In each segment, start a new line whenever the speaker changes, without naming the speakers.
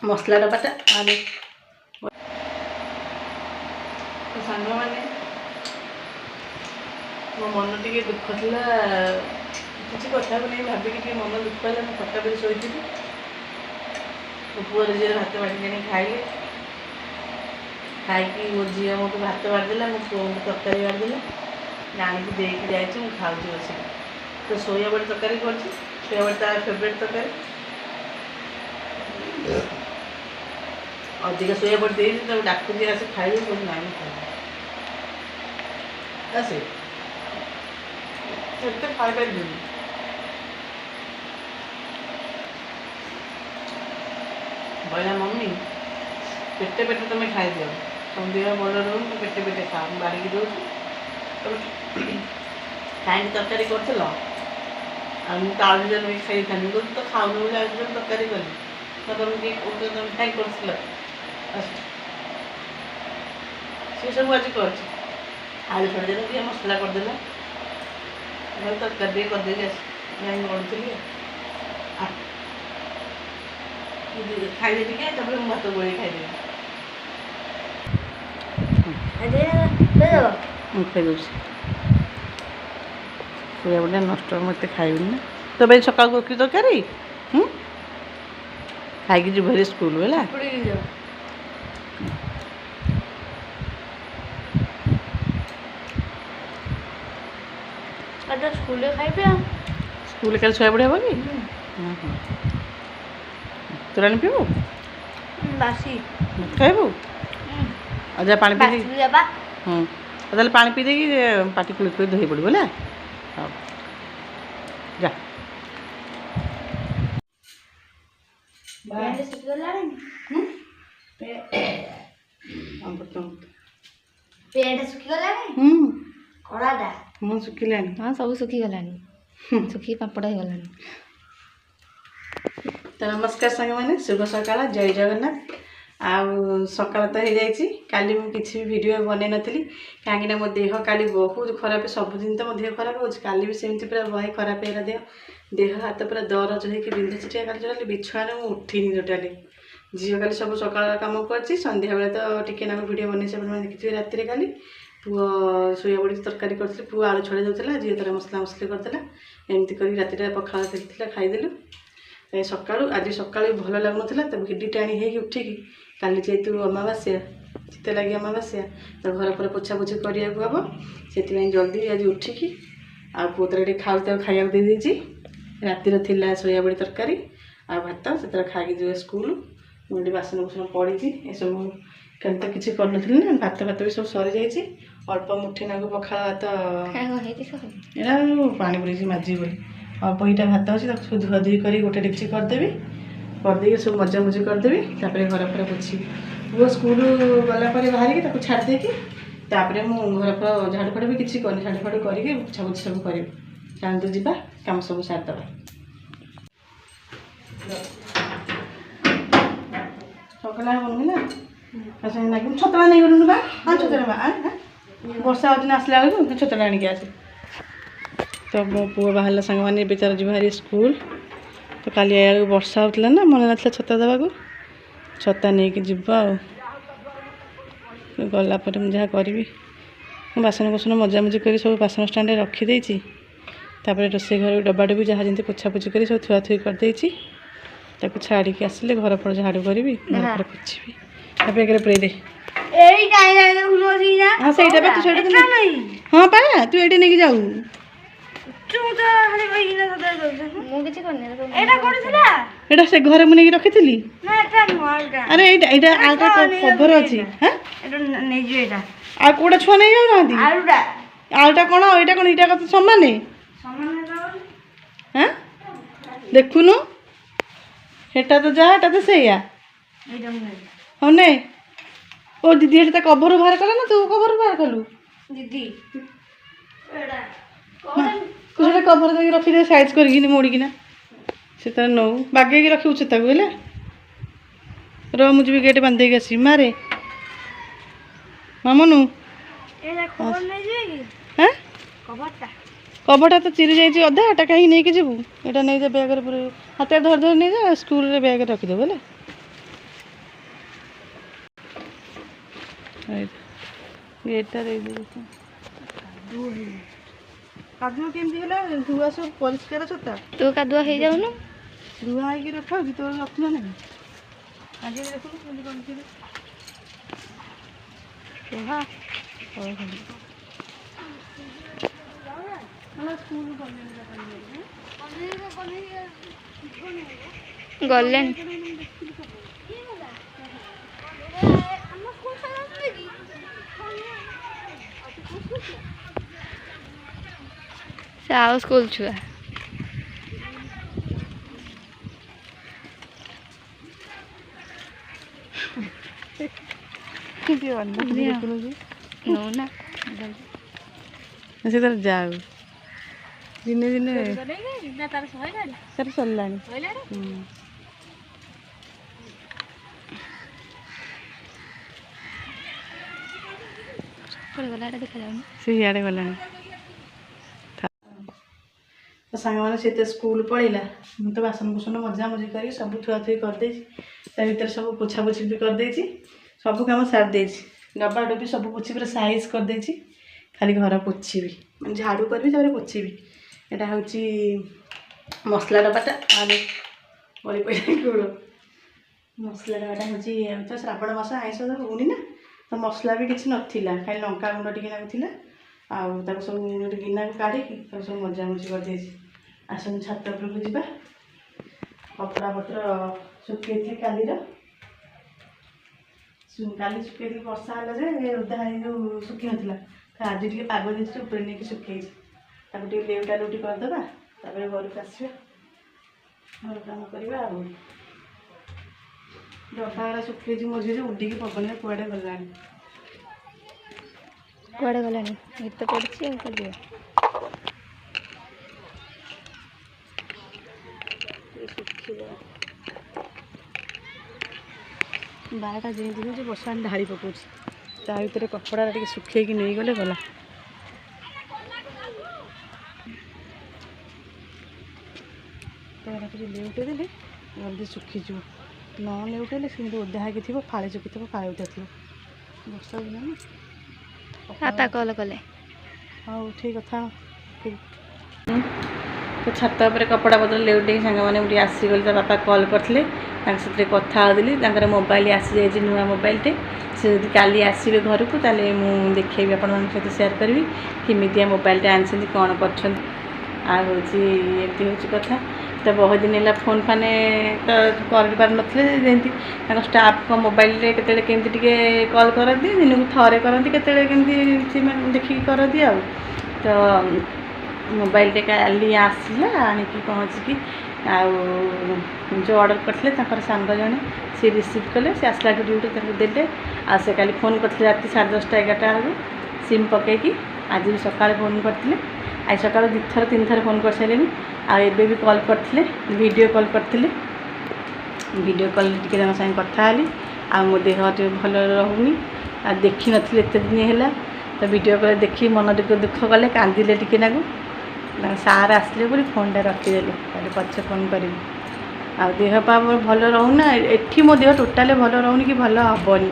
मसला डब्बाटा आने सांग मैंने मो मन टे दुख था किसी कथा को नहीं भाविकी मन दुख है मैं खटा पे शोती मो पुअर झील भात बाड़ी खाइले खाई मो झी मो भात बाढ़देला मो पुओ को तरकारी बाढ़देला आनिक देकी जाए खाऊँ बस तो सोया बड़ी तरकारी कर सोया बड़ी तार फेवरेट तरकारी अधिक सोया बड़ी दे डाकुची आस खाइए बोल ना आसे खाई पार बोला मम्मी पेटे पेटे तुम्हें खाई दियो तुम देह बड़ रोन तो पेटे पेटे खा बाढ़ दौर खाई तरकारी कर आलू जल खाई था तो खाऊन बोले आलू जल तरकारी कली तो तुम खाई कर सब आज कर आलू छड़देला दिए मसला करदेला तरकारी करदे गढ़ी खाइले टे भात गोल खाइदेवी सोया बड़ा नष्ट मत खाइबी ना तो भाई सका की तरकारी खाई जी भरी स्कूल है स्कूल कल सोया बड़ा कि तोरानी पीबू
बासी
खाइबू अच्छा पानी पी ताले पानी पी देगी पाटी खुली धोई पड़ो है हाँ जा सुखिला
हाँ सब सुखीगला सुखी पापड़ हो गला
तो नमस्कार सांग मैंने शुभ सकाळ जय जगन्नाथ आउ सकाळ तो हो जाए काली मुझे भी वीडियो बन नी कहीं मो देह काली बहुत खराब सबुदिन तो मो देह खराब हो काली भी सेमती पूरा बहे खराब है देह हाथ पूरा दरज होकर बिंधु चिटिया काली टोटाली बिछुआने मुझे उठिनी टोटाली झील काली सब सका कम कर सन्ध्या बेले तो टिके ना वीडियो बन से देखिए राति काली पुओ सोया बड़ी तरकारी कर पुओ आलू छड़े जाऊला झील तार मसला मसली करदेला एमती कर राति पखाड़ देखा खाईदेलु सका आज सका भल लगुन तो भिडी टाणी हो उठिकी काली जेहेतु अमावास्या चित्त लगे अमावास्या तो घर पर पोछा पोछी करा हम से जल्दी आज उठिकी आ पुतरा खाऊ खाया दे रातिर थिला सोया बड़ी तरकारी आ भात से खाई जो स्कूल मुझे बासन बुसन पड़ी ये सब कहीं तो किसी कर ना भात भात भी सब सरी जाइए अल्प मुठे ना पखाड़ भात पानी बुड़े माजी बोली अल्प इटा भात अच्छे धुआ धुई कर गोटे डेक्ची करदेवी करदे सब मजामुजी करदेवी घर पर पोछी वो स्कूल गला बाहर की छाड़ देकी घर पर झाड़ू फाड़ू भी किसी करनी झाड़ू फाड़ू करके पोछापोछी सब कर जातु जा कम सब सारिदेव सकाल बनूला लगे छतरा नहीं गलु बा हाँ छतरा वर्षा दिन आसला बेलू छतरा आणिक आसे तो मो पुओ बाहर सांग मैंने बेचार जी बाहरी स्कूल तो काली आया वर्षा होता ना मन ना छता देवा छता नहीं कि गलापर मुझे जहाँ करी बासन कुसन मजामुजी कर सब बासन स्टाण्ड रखीदे रोसे घर डब्बा डब्बी जहाँ जमी पोछापोछी कर सब थुआ थुई करदे छाड़ी आसिले घर पर झाड़ू करी घर पर पोछी बेगे पुरे दे हाँ से हाँ पा तू ये नहीं जाऊ से घर मुझे रखी अरे ये आलटा कवर अच्छी कौटा छुआ नहीं जाऊ आलटा कौन यहाँ कौन यहाँ कत सामान हाँ देखुन हेटा तो जा तो से हाँ नहीं ओ दीदी ये कवर बाहर कला ना तू कवर बाहर कलु दीदी कुछ कवर दे रखी साइज कर मोड़ीकिना से तर नौ बागे रखी उचित है रो मुझे भी गेट बांध देगी आसी मारे मामनु हाँ କଭରଟା ତ ଚିରି ଯାଇଛି ଅଧା, ଏଟା କାହିଁକି ନେଇକି ଯିବୁ? ଏଇଟା ନେଇଯା ବ୍ୟାଗରେ ପୁରା ହାତରେ ଧରି ଧରି ନେଇଯା, ସ୍କୁଲରେ ବ୍ୟାଗରେ ରଖିଦେବୁ ହେଲା। ଏଇଟା ଦେଇଦେବୁ। କାଦୁଅ କେମିତି ହେଲା? ଧୁଆ ସବୁ ପରିଷ୍କାର ଛତା
ତୁ କାଦୁଆ ହେଇଯାଉନୁ।
ଧୁଆ ହେଇକି ରଖାଉଛି, ତୋର ରଖିଲ ନାହିଁ। ଆଗେ ଦେଖୁନୁ କେମିତି କରିଥିଲି।
ଗଲେଣି। ସେ ଆଉ ସ୍କୁଲ ଛୁଆ। ନଉନା
ସେ ତାର ଯାଉ ଦିନେ ଦିନେ ତାର ସରିଲାଣି।
ଗଲା ଦେଖାଯାଉନି।
ସେ ଇଆଡ଼େ ଗଲାଣି। ତ ସାଙ୍ଗମାନେ ସେ ତ ସ୍କୁଲ ପଳେଇଲା, ମୁଁ ତ ବାସନ କୁସନ ମଜାମଜି କରି ସବୁ ଥୁଆଥୁଇ କରିଦେଇଛି। ତା ଭିତରେ ସବୁ ପୋଛାପୋଛି ବି କରିଦେଇଛି, ସବୁ କାମ ସାରି ଦେଇଛି। ଡବା ଡବି ସବୁ ପୋଛି ପୁରା ସାଇଜ୍ କରିଦେଇଛି। ଖାଲି ଘର ପୋଛିବି, ମାନେ ଝାଡ଼ୁ କରିବି ତାପରେ ପୋଛିବି। ଏଇଟା ହେଉଛି ମସଲା ଡବାଟା। ଆଉ ବଳି ପଡ଼ିଲା ଗୋଡ଼। ମସଲା ଡବାଟା ହେଉଛି ତ ଶ୍ରାବଣ ମାସ ଆଇଁଷ ତ ହେଉନି ନା, ତ ମସଲା ବି କିଛି ନଥିଲା, ଖାଲି ଲଙ୍କା ଗୁଣ୍ଡ ଟିକେ ଲାଗୁଥିଲା। ଆଉ ତାକୁ ସବୁ ଗୋଟେ ଗିନାକୁ କାଢ଼ିକି ତାକୁ ସବୁ ମଜାମଜି କରିଦେଇଛି। ଆସନ୍ତୁ ଛାତ ଉପରକୁ ଯିବା। କପଡ଼ା ପତ୍ର ଶୁଖେଇଥିଲି କାଲିର, କାଲି ଶୁଖେଇଥିଲି ବର୍ଷା ହେଲା ଯେ ଓଦା ହେଇ ଯେଉଁ ଶୁଖିନଥିଲା। ଆଜି ଟିକେ ପାଗ ଦେଇଛି, ଉପରେ ନେଇକି ଶୁଖେଇଛି। ତାକୁ ଟିକେ ଲେଉଟା ଲେଉଟି କରିଦେବା, ତାପରେ ଘରକୁ ଆସିବା, ଘର କାମ କରିବା। ଆଉ ଡବାଗୁଡ଼ା ଶୁଖେଇଛି ମଝିରେ, ଉଡ଼ିକି ପବନରେ କୁଆଡ଼େ ଗଲାଣି।
କୁଆଡ଼େ ଗଲାଣି? ଏଠି ତ ପଡ଼ିଛି ଆଉ କୁଆଡ଼େ ଯିବ?
ବାରଟା ଯେମିତି ହେଉଛି ବର୍ଷା ଢାଳି ପକାଉଛି, ତା ଭିତରେ କପଡ଼ାଟା ଟିକେ ଶୁଖେଇକି ନେଇଗଲେ ଗଲା। ତ ଏଇଟା ଟିକେ ଲେଉଟାଇ ଦେଲେ ଜଲ୍ଦି ଶୁଖିଯିବ, ନ ଲେଉଟାଇଲେ ସେମିତି ଓଦା ହେଇକି ଥିବ, ଫାଳେ ଶୁଖିଥିବ ଫାଳେ ଓଦା ଥିବ। ବର୍ଷା ଦିନ ନା।
ବାପା କଲ୍ କଲେ।
ହଉ ଠିକ୍ କଥା। ତ ଛାତ ଉପରେ କପଡ଼ା ପତ୍ର ଲେଉଟେଇକି ସାଙ୍ଗମାନେ ଟିକେ ଆସିଗଲେ। ତା ବାପା କଲ୍ କରିଥିଲେ, ତାଙ୍କ ସାଥିରେ କଥା ହେଉଥିଲି। ତାଙ୍କର ମୋବାଇଲ ଆସିଯାଇଛି, ନୂଆ ମୋବାଇଲଟେ। ସେ ଯଦି କାଲି ଆସିବେ ଘରକୁ, ତାହେଲେ ମୁଁ ଦେଖେଇବି, ଆପଣମାନଙ୍କ ସହିତ ସେୟାର କରିବି କେମିତିଆ ମୋବାଇଲଟେ ଆଣିଛନ୍ତି, କ'ଣ କରିଛନ୍ତି। ଆଉ ହେଉଛି ଏମିତି ହେଉଛି କଥା। ତ ବହୁତ ଦିନ ହେଲା ଫୋନ୍ ଫାନ୍ ତ କରିପାରୁନଥିଲେ, ଯେମିତି ତାଙ୍କ ଷ୍ଟାଫ୍ଙ୍କ ମୋବାଇଲରେ କେତେବେଳେ କେମିତି ଟିକେ କଲ୍ କରନ୍ତି, ଦିନକୁ ଥରେ କରନ୍ତି, କେତେବେଳେ କେମିତି ସେମାନେ ଦେଖିକି କରନ୍ତି। ଆଉ ତ ମୋବାଇଲଟେ କାଲି ଆସିଲା, ଆଣିକି ପହଞ୍ଚିକି ଆଉ ଯେଉଁ ଅର୍ଡ଼ର କରିଥିଲେ ତାଙ୍କର ସାଙ୍ଗ ଜଣେ ସେ ରିସିଭ୍ କଲେ। ସେ ଆସିଲାଠୁ ଡ୍ୟୁଟି ତାଙ୍କୁ ଦେଲେ। ଆଉ ସେ କାଲି ଫୋନ୍ କରିଥିଲେ ରାତି 11:30 11ଟା ବେଳକୁ ସିମ୍ ପକାଇକି। ଆଜି ବି ସକାଳେ ଫୋନ୍ କରିଥିଲେ, ଆଜି ସକାଳୁ 2 ଥର 3 ଥର ଫୋନ୍ କରିସାରିଲେଣି। ଆଉ ଏବେ ବି କଲ୍ କରିଥିଲେ, ଭିଡ଼ିଓ କଲ୍ କରିଥିଲେ। ଭିଡ଼ିଓ କଲ୍ରେ ଟିକେ ତାଙ୍କ ସାଙ୍ଗେ କଥା ହେଲି। ଆଉ ମୋ ଦେହ ଟିକେ ଭଲ ରହୁନି, ଆଉ ଦେଖିନଥିଲି ଏତେ ଦିନ ହେଲା। ତ ଭିଡ଼ିଓ କଲ୍ ଦେଖି ମନ ଟିକେ ଦୁଃଖ କଲେ, କାନ୍ଦିଲେ ଟିକେ ନାକୁ। ତାଙ୍କ ସାର୍ ଆସିଲେ ବୋଲି ଫୋନ୍ଟା ରଖିଦେଲେ, ତାହେଲେ ପଛେ ଫୋନ୍ କରିବି। ଆଉ ଦେହ ପା ମୋର ଭଲ ରହୁନା, ଏଠି ମୋ ଦେହ ଟୋଟାଲି ଭଲ ରହୁନି କି ଭଲ ହେବନି।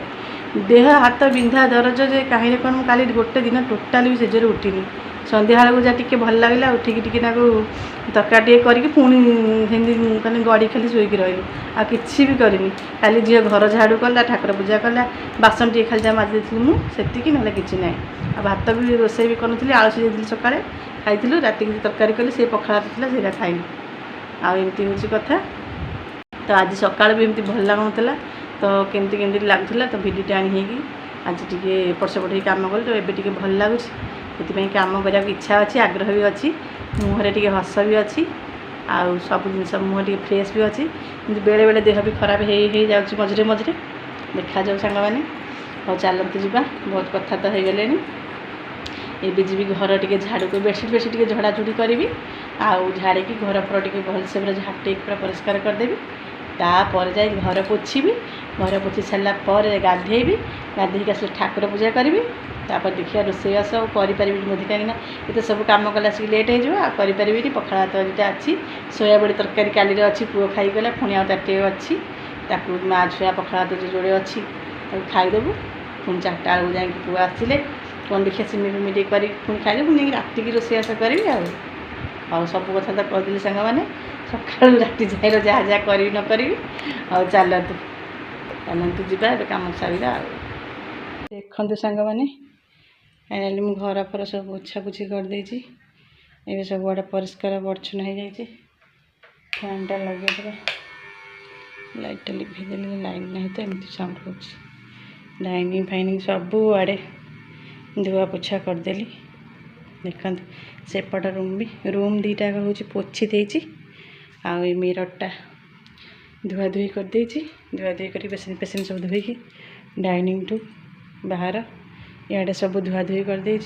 ଦେହ ହାତ ବିନ୍ଧା ଦରଜ ଯେ କାହିଁରେ କ'ଣ, ମୁଁ କାଲି ଗୋଟେ ଦିନ ଟୋଟାଲି ବି ସେଜରେ ଉଠିନି। ସନ୍ଧ୍ୟାବେଳକୁ ଯାହା ଟିକେ ଭଲ ଲାଗିଲା, ଉଠିକି ଟିକେ ନାକୁ ତରକାରୀ ଟିକେ କରିକି ପୁଣି ସେମିତି ମାନେ ଗଡ଼ି ଖାଲି ଶୋଇକି ରହିଲି, ଆଉ କିଛି ବି କରିନି। ଖାଲି ଝିଅ ଘର ଝାଡ଼ୁ କଲା, ଠାକୁର ପୂଜା କଲା, ବାସନ ଟିକେ ଖାଲି ଯାହା ମାଜି ଦେଇଥିଲି ମୁଁ, ସେତିକି, ନହେଲେ କିଛି ନାହିଁ। ଆଉ ଭାତ ବି ରୋଷେଇ ବି କରିନଥିଲି, ଆଳୁ ସିଝେଇଥିଲି ସକାଳେ ଖାଇଥିଲୁ, ରାତିକି ତରକାରୀ କଲି, ସେ ପଖାଳ ଥିଲା ସେଇଟା ଖାଇଲି। ଆଉ ଏମିତି ହେଉଛି କଥା। ତ ଆଜି ସକାଳୁ ବି ଏମିତି ଭଲ ଲାଗୁନଥିଲା, ତ କେମିତି କେମିତି ଲାଗୁଥିଲା। ତ ଭିଡ଼ିଓଟା ଆଣି ହେଇକି ଆଜି ଟିକେ ଏପଟ ସେପଟ ହେଇକି କାମ କଲି, ତ ଏବେ ଟିକେ ଭଲ ଲାଗୁଛି। ସେଥିପାଇଁ କାମ କରିବାକୁ ଇଚ୍ଛା ଅଛି, ଆଗ୍ରହ ବି ଅଛି, ମୁହଁରେ ଟିକେ ହସ ବି ଅଛି, ଆଉ ସବୁ ଜିନିଷ ମୁହଁ ଟିକେ ଫ୍ରେଶ୍ ବି ଅଛି। କିନ୍ତୁ ବେଳେବେଳେ ଦେହ ବି ଖରାପ ହେଇଯାଉଛି ମଝିରେ ମଝିରେ। ଦେଖାଯାଉ ସାଙ୍ଗମାନେ। ହଉ ଚାଲନ୍ତୁ ଯିବା, ବହୁତ କଥା ତ ହେଇଗଲେଣି। ଏବେ ଯିବି ଘର ଟିକେ ଝାଡ଼ୁ, ବେଡ଼ସିଟ୍ ଟିକେ ଝଡ଼ାଝୁଡ଼ି କରିବି। ଆଉ ଝାଡ଼ିକି ଘର ଫର ଟିକେ ଭଲସେ ପୁରା ଝାଟେଇକି ପୁରା ପରିଷ୍କାର କରିଦେବି। तापर जाए घर पोछी घर पोछी सारापर गाधेबी गाधेक आस ठाकुर पूजा करी तापर देखिए रोषेईबास करें मुझे कहीं ये सब कम कला से लेट होपारि पखाड़ भात दुटा अच्छी सोयाबड़ी तरकारी काली अच्छी पुओ खाईगला पुणी आउ ताटे अच्छी माँ छुआ पखाड़ भात जोड़े अच्छी खाईदेबू पुणी 4टा बेलू जा पुओ आसिले कौन देखिए सिमेटी कर खाई पुणी राति की रोषेईबास करी सब कथा तो कहते सांग मैंने सका राति जाए जहाँ जहाँ करी न करी चलतु चलतु जा कम सारा देखते सांग मैंने फाइनाली मु घर पर सब पोछापोछी करदे सब आड़े परिष्कार बर्छन हो जाए फैनटा लगे लाइटा लिभेदेली लाइन नहीं तो एमती साउंड हो डाइनिंग फाइनिंग सब आड़े धुआ पोछा करदेली देखते सेपट रूम 2टा हूँ पोछी देती आ मिररटा धुआ धुई करदे धुआ धुई कर बेसिन पेसिन सब धोईकी डाइनिंग टू बाहर इे सब धुआ धुई करदे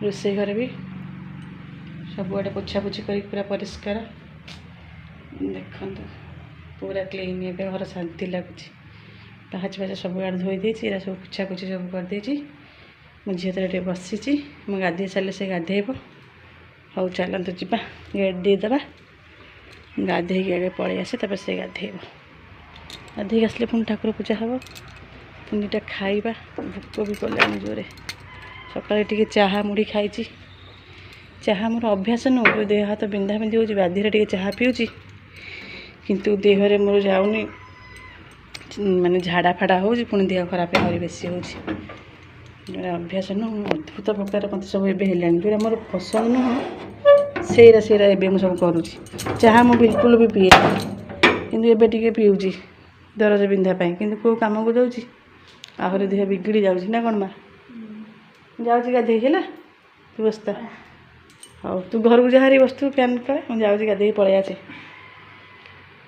रोषे घर भी सब आड़े पोछापोछी कर पूरा परिष्कार देखते पूरा क्लीन ए घर शांति लगुच पाँच पाँच सब आड़े धोई देती सब पोछापोछी सब करदे मो झील तो बसी मुझे गाधे सारे से गाधेब हौ चलतु जा गेट देदेबा गाधे आगे पलि आसे तापर से गाधेब गाधे आसले पुणी ठाकुर पूजा हम पुणी टा खाइबा भोक भी कला जोरे सकाଳେ टे चाहा मुड़ी खाई चाहा मोर अभ्यास नुह देह हाथ बिंधा बिंधी हो बाधीरे टे चाहा पीऊँगी किंतु देहरे मोर जाऊनी माने झाड़ा फाड़ा हो पुणी देह खराब आहुरी बेसी हो अभ्यास नुह अद्भुत प्रकार मत सब एवं जो मोर पसंद नुह सेरा एवं सब करुँच चाहा मु बिल्कुल भी पीए कि टे पीऊँगी दरज बिंधापी कि कौ कम को जाऊँगी आहरी देह बिगड़ी जाऊँगी ना कौन माँ जाऊँगी गाधे है तू बसता हाँ तू घर को जहाँ बसतु फैन तले मुझे जाऊँगी गाधे पलि आसे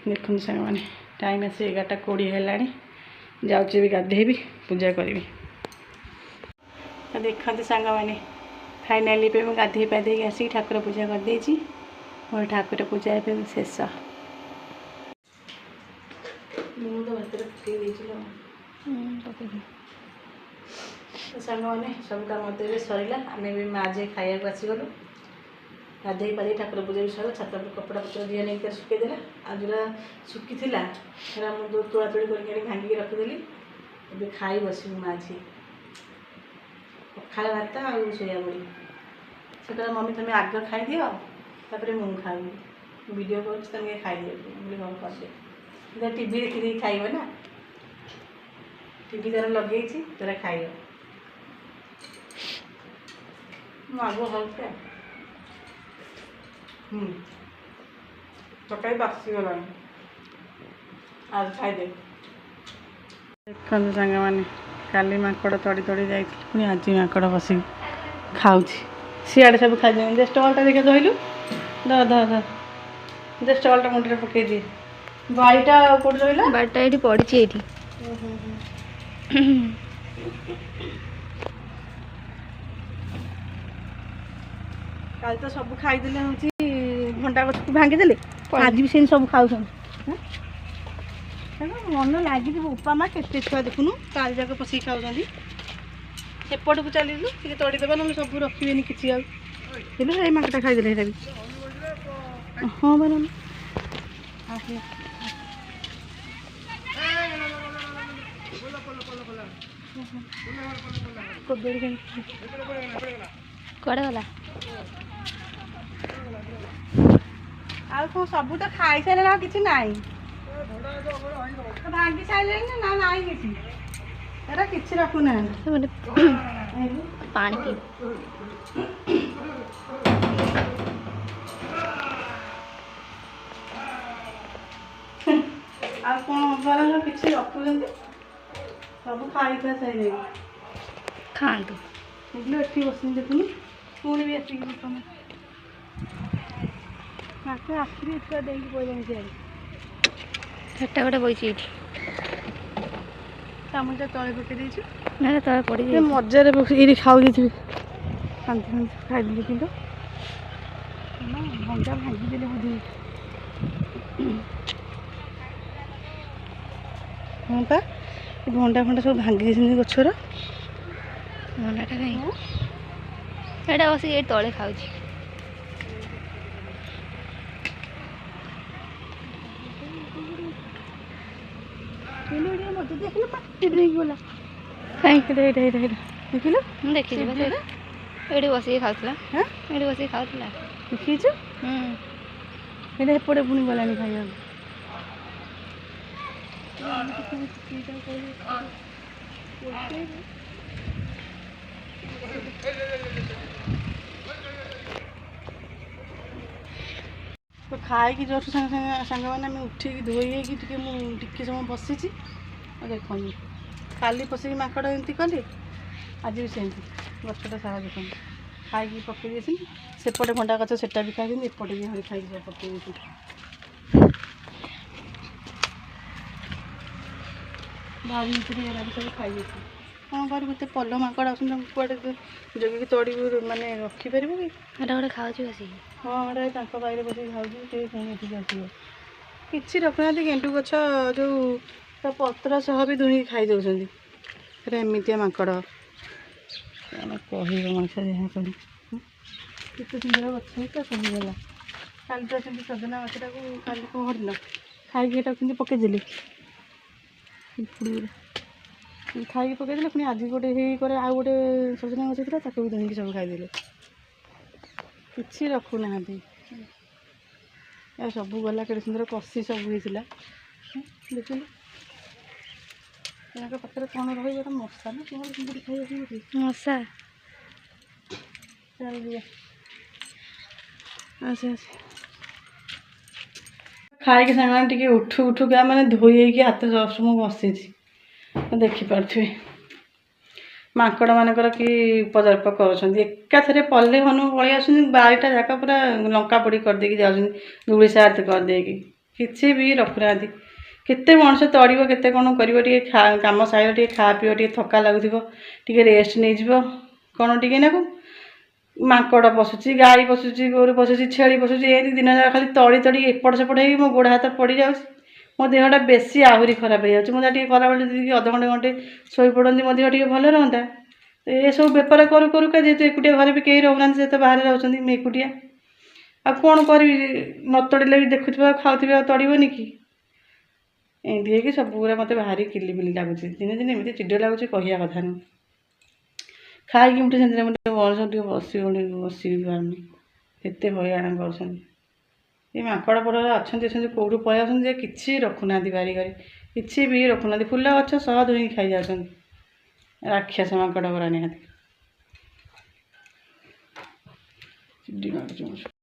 देखते सांग मैंने टाइम आसे 11:20 है जाऊँगी भी गाधेबी पूजा करी देखते सांग मैंने फाइनाली पे गाधे पाधे आसिक ठाकुर पूजा करदे मोर ठाकुर पूजा ए शेष सांग मैंने सब कम सरला आम भी माँ जे खाया आसीगलु गाधे पाधे ठाकुर पूजा भी सर छात पर कपड़ा पत्र दिया नहीं सुखेदेला आ जो सुखी मुझे तोड़ा तोड़ी कर भांगिक रखिदेली ए खाई बस माँ झी पखाड़ भात आ सोयाबड़ी से कह मम्मी तुम्हें आग खाई दियो तापर मुझे खाई वीडियो कर खाई हाँ करदे टीवी देखी खाइब ना टीवी तार लगे तार खाइब आग हल्का तक बासीगला आज खाईदे देखते सांग मैंने काली माकड़ तड़ी तड़ी जाइए पुणी आज माकड़ बस खाऊँ सियाड़े सब खाई दे स्टलटा देखिए धोलु द द द दे स्टलटा मुंडे पकई दिए बाड़ीटा कौट रहा
बाड़ीटा ये पड़ी
कल तो सब खाईदे हूँ घंटा गछ को भांगीदे आज भी से सब खाऊ मन लगे उपमा केते छुआ देखुनु काल जाक पशिक खाऊँ सेपट को चलू टे तड़ीदेव ना सब रखिए किसी आए माकटा खाईदे भी हाँ बना
कड़े गला
आ सब तो खाई सारे कि ना भांगी सारे ना ना कि किसी रखुना
पानी पी
आ कौन किसी रखुं सब खाई खा सारे
खातु
एठी बस देखुन पुणी भी आसिक माके आखिरी इतना देख पड़े
सेटा गोटे बही
चामचा तले पकई
ना तले पड़ी
मजार ये खाऊ थी शांति खाईदेली कि भंगा भांगीदे बुझे ହଁ ପା ଭଣ୍ଡା ଫଣ୍ଡା ସବୁ ଭାଙ୍ଗି ଦେଇଛନ୍ତି ଗଛର।
ମନାଟା କାହିଁ ଏଇଟା ବସିକି ଏଇ ତଳେ ଖାଉଛି।
ଦେଖିଲୁ
ମୁଁ ଦେଖିଛି ବା ସେଇଟା ଏଇଠି ବସିକି ଖାଉଥିଲା। ଏଇଠି ବସିକି ଖାଉଥିଲା।
ଦେଖିଛୁ ଏଇଟା ଏପଟେ ପୁଣି ଗଲାଣି ଖାଇବାକୁ। ଖାଇକି ଜଷ୍ଟ ସାଙ୍ଗମାନେ ଆମେ ଉଠିକି ଧୋଇ ହେଇକି ଟିକେ ସମୟ ବସିଛି। ଆଉ ଦେଖନ୍ତୁ କାଲି ପଶିକି ମାଙ୍କଡ଼ ଏମିତି କଲି, ଆଜି ବି ସେମିତି ଗଛଟା ସାରା ଦେଖନ୍ତୁ ଖାଇକି ପକେଇ ଦେଇଛନ୍ତି। ସେପଟେ ଭଣ୍ଡା ଗଛ ସେଟା ବି ଖାଇଛନ୍ତି, ଏପଟେ ବି ଆହୁରି ଖାଇକି ସବୁ ପକେଇ ଦେଇଛନ୍ତି। ବାରି ଭିତରେ ଏରା ବି ସବୁ ଖାଇଯାଇଛି। କ'ଣ କରିବୁ, ଏତେ ପଲ ମାଙ୍କଡ଼ ଆସୁଛନ୍ତି, ତାଙ୍କୁ କୁଆଡ଼େ ଜଗିକି ତଡ଼ିବୁ ମାନେ ରଖିପାରିବୁ କି?
ଏଇଟା ଗୋଟେ ଖାଉଛି ବସିକି।
ହଁ ଏଇଟା ତାଙ୍କ ବାଇରେ ବସିକି ଖାଉଛି, ସେ ପୁଣି ଏଠିକି ଆସିବ। କିଛି ରଖୁନାହାନ୍ତି, ଗେଣ୍ଡୁ ଗଛ ଯେଉଁ ତା ପତ୍ର ସହ ବି ଦୁହିଁକି ଖାଇ ଦେଉଛନ୍ତି। ଏଟା ଏମିତିଆ ମାଙ୍କଡ଼ କ'ଣ କହିବ ମଣିଷ ଯାହା କହି। କେତେ ସୁନ୍ଦର ଗଛ ହେଇଥିଲା ସବୁଗଲା। କାଲି ତ ସେମିତି ସଜନା ଗଛଟାକୁ କାଲି ପହରିଲ ଖାଇକି ଏଟାକୁ କେମିତି ପକେଇଦେଲି, ଖାଇକି ପକେଇଦେଲେ। ପୁଣି ଆଜି ଗୋଟେ ହେଇକରେ ଆଉ ଗୋଟେ ସଜନା ଗଛ ଥିଲା, ତାକୁ ବି ଧରିକି ସବୁ ଖାଇଦେଲେ। କିଛି ରଖୁନାହାନ୍ତି। ଏ ସବୁ ଗଲା, କେତେ ସୁନ୍ଦର କଷି ସବୁ ହେଇଥିଲା। ଦେଖିଲୁ ଏହାଙ୍କ ପାଖରେ କ'ଣ ରହିବ, ଗୋଟେ ମଶା ନା କ'ଣ କେମିତି ଖାଇବାକୁ
ମଶା।
ଚାଲ ଆସେ ଖାଇକି ସାଙ୍ଗମାନେ ଟିକେ ଉଠୁକା ମାନେ ଧୋଇ ହେଇକି ହାତ ଜଷ୍ଟ ମୁଁ ବସିଛି। ଦେଖିପାରୁଥିବେ ମାଙ୍କଡ଼ ମାନଙ୍କର କି ଉପଦ୍ରବ କରୁଛନ୍ତି। ଏକାଥରେ ପଲ୍ଲେ ହନୁ ପଳେଇ ଆସୁଛନ୍ତି, ବାରିଟା ଯାକ ପୁରା ଲଙ୍କା ପୋଡ଼ି କରିଦେଇକି ଯାଉଛନ୍ତି, ଧୂଳି ସାତ କରିଦେଇକି। କିଛି ବି ରଖୁନାହାନ୍ତି। କେତେ ମଣିଷ ତଡ଼ିବ, କେତେ କ'ଣ କରିବ। ଟିକେ କାମ ସାରିବ, ଟିକେ ଖାଆ ପିଇବ, ଟିକେ ଥକା ଲାଗୁଥିବ, ଟିକେ ରେଷ୍ଟ ନେଇଯିବ କ'ଣ ଟିକେ ନାକୁ। ମାଙ୍କଡ଼ ପଶୁଛି, ଗାଈ ପଶୁଛି, ଗୋରୁ ପଶୁଛି, ଛେଳି ପଶୁଛି, ଏମିତି ଦିନ ଯାକ ଖାଲି ତଡ଼ି ଏପଟ ସେପଟ ହେଇକି ମୋ ଗୋଡ଼ ହାତ ପଡ଼ିଯାଉଛି। ମୋ ଦେହଟା ବେଶୀ ଆହୁରି ଖରାପ ହେଇଯାଉଛି। ମୁଁ ଟିକେ ଖରାବେଳେ ଯଦି ଅଧଘଣ୍ଟେ ଘଣ୍ଟେ ଶୋଇପଡ଼ନ୍ତି, ମୋ ଦେହ ଟିକେ ଭଲ ରହନ୍ତା। ଏସବୁ ବେପାର କରୁକା ଯେହେତୁ ଏକୁଟିଆ, ଘରେ ବି କେହି ରହୁନାହାନ୍ତି, ସେ ତ ବାହାରେ ରହୁଛନ୍ତି, ମୁଁ ଏକୁଟିଆ। ଆଉ କ'ଣ କରିବି, ନ ତଡ଼ିଲେ ବି ଦେଖୁଥିବ ଖାଉଥିବେ, ଆଉ ତଡ଼ିବନି କି? ଏମିତି ହେଇକି ସବୁଗୁଡ଼ା ମୋତେ ଭାରି କିଲିବିଲି ଲାଗୁଛି। ଦିନେ ଦିନେ ଏମିତି ଚିଡ଼ ଲାଗୁଛି, କହିବା କଥା ନୁହଁ। ଖାଇକି ଉଠି ସେମିତି ଟିକେ ମଣିଷ ଟିକେ ବସି ପାରୁନି, ଏତେ ହଇରାଣ କରୁଛନ୍ତି। ଏ ମାଙ୍କଡ଼ ପଡ଼ ଅଛନ୍ତି କେଉଁଠୁ ପଳେଇ ଆସୁଛନ୍ତି ଯେ କିଛି ରଖୁନାହାନ୍ତି ବାରିଘରେ, କିଛି ବି ରଖୁନାହାନ୍ତି। ଫୁଲ ଗଛ ସହ ଧୋଇକି ଖାଇଯାଉଛନ୍ତି। ରାକ୍ଷସ ମାଙ୍କଡ଼ ପରା ନିହାତି। ଚିଡ଼ି ମାରୁଛି।